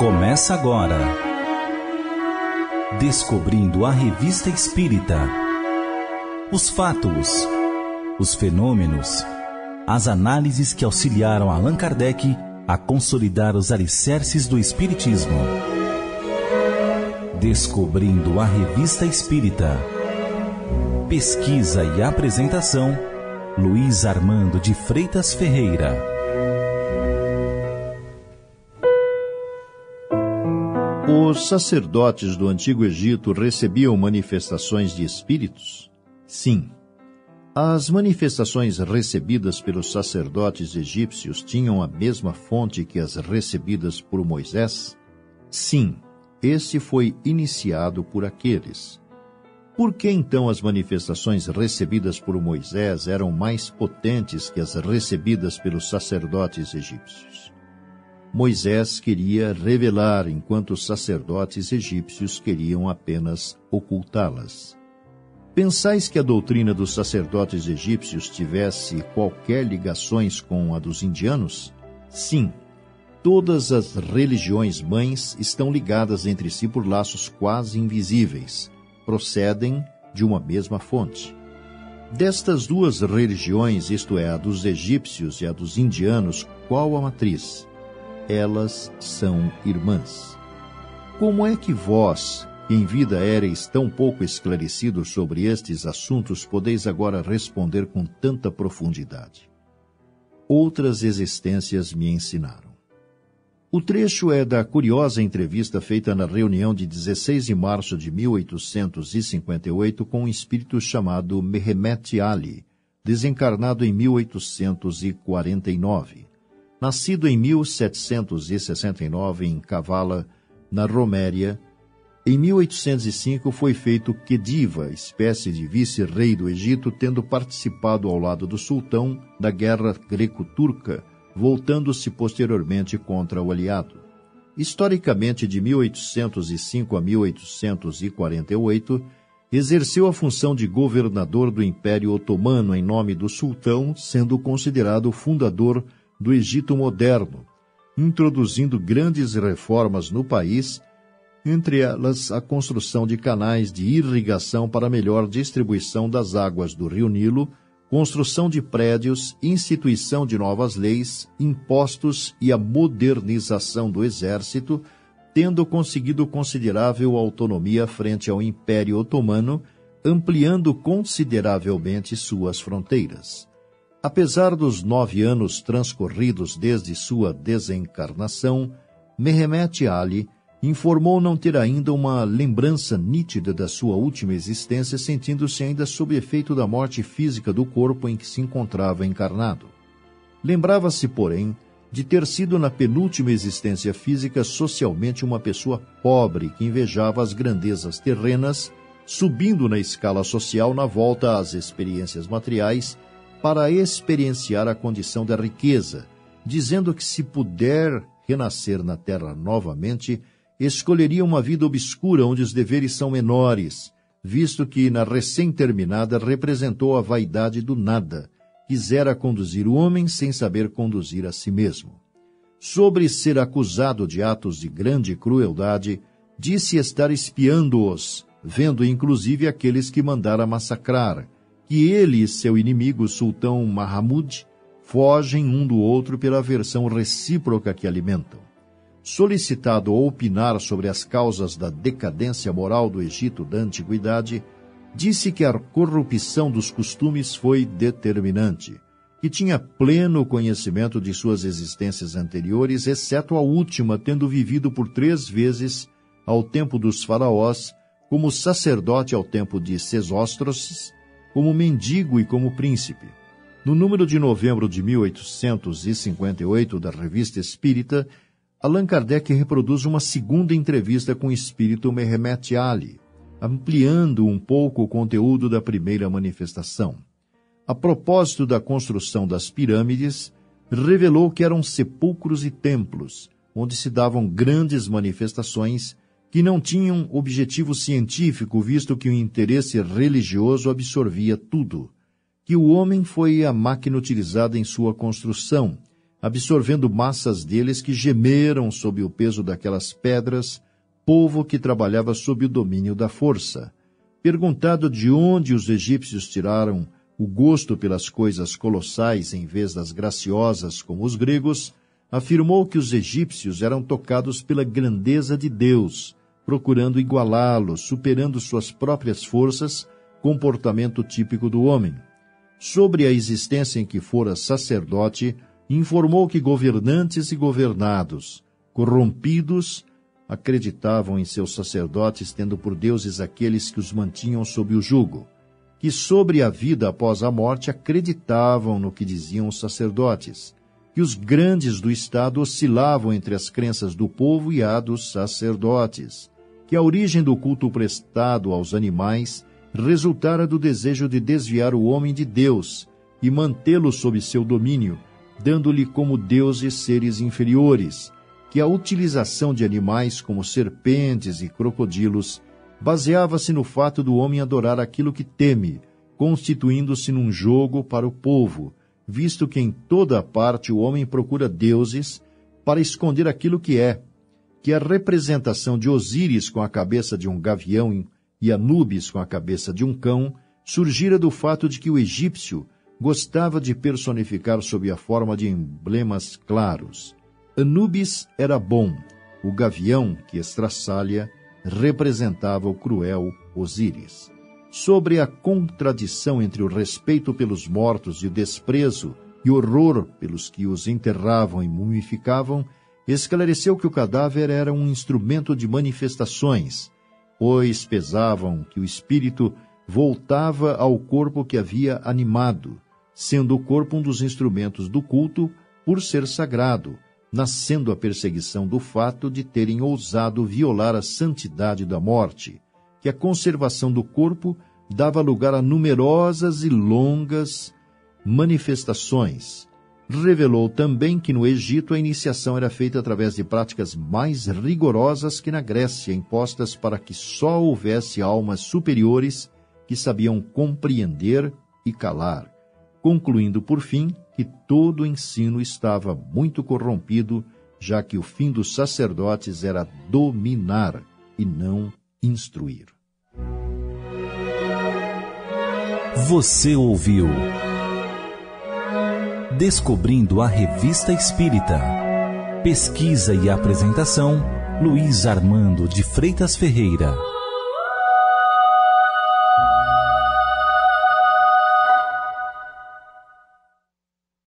Começa agora. Descobrindo a Revista Espírita. Os fatos, os fenômenos, as análises que auxiliaram Allan Kardec a consolidar os alicerces do Espiritismo. Descobrindo a Revista Espírita. Pesquisa e apresentação, Luiz Armando de Freitas Ferreira. Os sacerdotes do Antigo Egito recebiam manifestações de espíritos? Sim. As manifestações recebidas pelos sacerdotes egípcios tinham a mesma fonte que as recebidas por Moisés? Sim. Esse foi iniciado por aqueles. Por que então as manifestações recebidas por Moisés eram mais potentes que as recebidas pelos sacerdotes egípcios? Moisés queria revelar, enquanto os sacerdotes egípcios queriam apenas ocultá-las. Pensais que a doutrina dos sacerdotes egípcios tivesse qualquer ligações com a dos indianos? Sim. Todas as religiões mães estão ligadas entre si por laços quase invisíveis. Procedem de uma mesma fonte. Destas duas religiões, isto é, a dos egípcios e a dos indianos, qual a matriz? Elas são irmãs. Como é que vós, que em vida éreis tão pouco esclarecidos sobre estes assuntos, podeis agora responder com tanta profundidade? Outras existências me ensinaram. O trecho é da curiosa entrevista feita na reunião de 16 de março de 1858 com um espírito chamado Mehemet Ali, desencarnado em 1849. Nascido em 1769 em Kavala, na Roméria, em 1805 foi feito Khediva, espécie de vice-rei do Egito, tendo participado ao lado do sultão da guerra greco-turca, voltando-se posteriormente contra o aliado. Historicamente, de 1805 a 1848, exerceu a função de governador do Império Otomano em nome do sultão, sendo considerado o fundador do Egito moderno, introduzindo grandes reformas no país, entre elas a construção de canais de irrigação para melhor distribuição das águas do rio Nilo, construção de prédios, instituição de novas leis, impostos e a modernização do exército, tendo conseguido considerável autonomia frente ao Império Otomano, ampliando consideravelmente suas fronteiras. Apesar dos 9 anos transcorridos desde sua desencarnação, Mehemet Ali informou não ter ainda uma lembrança nítida da sua última existência, sentindo-se ainda sob efeito da morte física do corpo em que se encontrava encarnado. Lembrava-se, porém, de ter sido na penúltima existência física socialmente uma pessoa pobre que invejava as grandezas terrenas, subindo na escala social na volta às experiências materiais, para experienciar a condição da riqueza, dizendo que se puder renascer na terra novamente, escolheria uma vida obscura onde os deveres são menores, visto que na recém-terminada representou a vaidade do nada, quisera conduzir o homem sem saber conduzir a si mesmo. Sobre ser acusado de atos de grande crueldade, disse estar espiando-os, vendo inclusive aqueles que mandara massacrar, que ele e seu inimigo, Sultão Mahamud, fogem um do outro pela aversão recíproca que alimentam. Solicitado a opinar sobre as causas da decadência moral do Egito da Antiguidade, disse que a corrupção dos costumes foi determinante, que tinha pleno conhecimento de suas existências anteriores, exceto a última, tendo vivido por 3 vezes, ao tempo dos faraós, como sacerdote ao tempo de Sesostros, como mendigo e como príncipe. No número de novembro de 1858 da Revista Espírita, Allan Kardec reproduz uma segunda entrevista com o espírito Mehemet Ali, ampliando um pouco o conteúdo da primeira manifestação. A propósito da construção das pirâmides, revelou que eram sepulcros e templos, onde se davam grandes manifestações que não tinham objetivo científico, visto que o interesse religioso absorvia tudo, que o homem foi a máquina utilizada em sua construção, absorvendo massas deles que gemeram sob o peso daquelas pedras, povo que trabalhava sob o domínio da força. Perguntado de onde os egípcios tiraram o gosto pelas coisas colossais em vez das graciosas como os gregos, afirmou que os egípcios eram tocados pela grandeza de Deus, procurando igualá-lo, superando suas próprias forças, comportamento típico do homem. Sobre a existência em que fora sacerdote, informou que governantes e governados, corrompidos, acreditavam em seus sacerdotes, tendo por deuses aqueles que os mantinham sob o jugo, que sobre a vida após a morte acreditavam no que diziam os sacerdotes, que os grandes do Estado oscilavam entre as crenças do povo e a dos sacerdotes, que a origem do culto prestado aos animais resultara do desejo de desviar o homem de Deus e mantê-lo sob seu domínio, dando-lhe como deuses seres inferiores, que a utilização de animais como serpentes e crocodilos baseava-se no fato do homem adorar aquilo que teme, constituindo-se num jogo para o povo, visto que em toda parte o homem procura deuses para esconder aquilo que é, que a representação de Osíris com a cabeça de um gavião e Anubis com a cabeça de um cão surgira do fato de que o egípcio gostava de personificar sob a forma de emblemas claros. Anubis era bom, o gavião, que estraçalha, representava o cruel Osíris. Sobre a contradição entre o respeito pelos mortos e o desprezo e horror pelos que os enterravam e mumificavam, esclareceu que o cadáver era um instrumento de manifestações, pois pesavam que o espírito voltava ao corpo que havia animado, sendo o corpo um dos instrumentos do culto por ser sagrado, nascendo a perseguição do fato de terem ousado violar a santidade da morte, que a conservação do corpo dava lugar a numerosas e longas manifestações. Revelou também que no Egito a iniciação era feita através de práticas mais rigorosas que na Grécia, impostas para que só houvesse almas superiores que sabiam compreender e calar, concluindo por fim que todo o ensino estava muito corrompido, já que o fim dos sacerdotes era dominar e não instruir. Você ouviu Descobrindo a Revista Espírita. Pesquisa e apresentação, Luiz Armando de Freitas Ferreira.